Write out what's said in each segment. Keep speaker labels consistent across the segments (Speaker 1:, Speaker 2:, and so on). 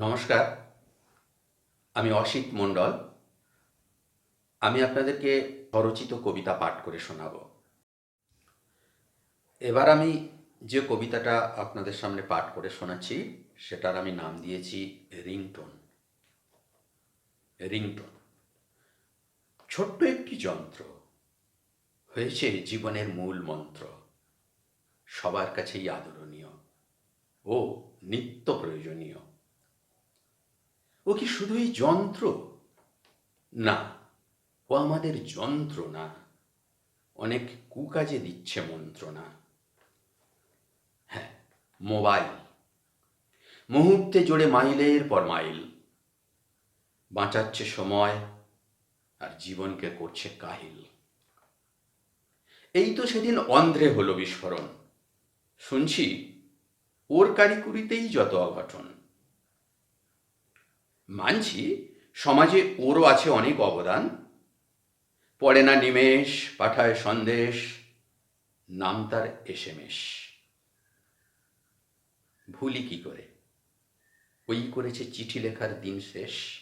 Speaker 1: নমস্কার, আমি অসিত মণ্ডল। আমি আপনাদেরকে স্বরচিত কবিতা পাঠ করে শোনাব। এবার আমি যে কবিতাটা আপনাদের সামনে পাঠ করে শোনাচ্ছি সেটার আমি নাম দিয়েছি রিংটোন। রিংটোন ছোট্ট একটি যন্ত্র হয়েছে জীবনের মূল মন্ত্র, সবার কাছেই আদরণীয় ও নিত্য প্রয়োজনীয়। ও কি শুধুই যন্ত্র? না, ও আমাদের যন্ত্রণা অনেক কুকাজে দিচ্ছে মন্ত্রণা। হ্যাঁ, মোবাইল মুহূর্তে জোড়ে মাইলের পর মাইল বাঁচাচ্ছে সময় আর জীবনকে করছে কাহিল। এই তো সেদিন অন্ধ্রে হলো বিস্ফোরণ, শুনছি ওর কারিকুরিতেই যত অঘটন। মানছি সমাজে ওরও আছে অনেক অবদান, পড়ে না নিমেষ, পাঠায় সন্দেশ, নাম তার SMS। ভুলি কি করে, ওই করেছে চিঠি লেখার দিন শেষ।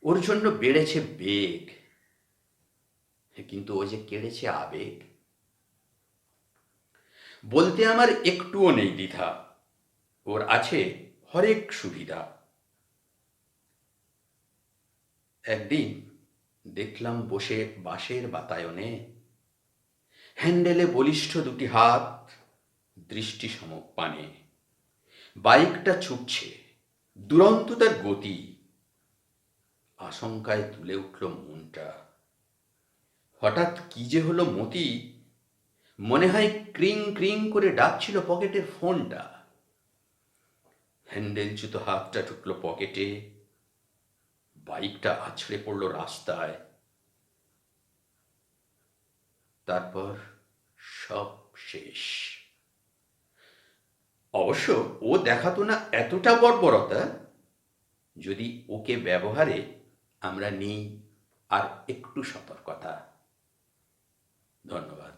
Speaker 1: ওর জন্য বেড়েছে বেগ, কিন্তু ও যে কেড়েছে আবেগ। বলতে আমার একটুও নেই দ্বিধা, ওর আছে হরেক সুবিধা। একদিন দেখলাম বসে বাঁশের বাতায়নে, হ্যান্ডেলে বলিষ্ঠ দুটি হাত, দৃষ্টি সমপানে। বাইকটা ছুটছে, দুরন্ত তার গতি, আশঙ্কায় তুলে উঠল মনটা। হঠাৎ কি যে হলো মতি, মনে হয় ক্রিং ক্রিং করে ডাকছিল পকেটের ফোনটা। হ্যান্ডেলচ্যুত হাতটা ঢুকলো পকেটে, বাইকটা আছড়ে পড়ল রাস্তায়। তারপর সব শেষ। অবশ্য ও দেখাতো না এতটা বর্বরতা, যদি ওকে ব্যবহারে আমরা নিই আর একটু সতর্কতা। ধন্যবাদ।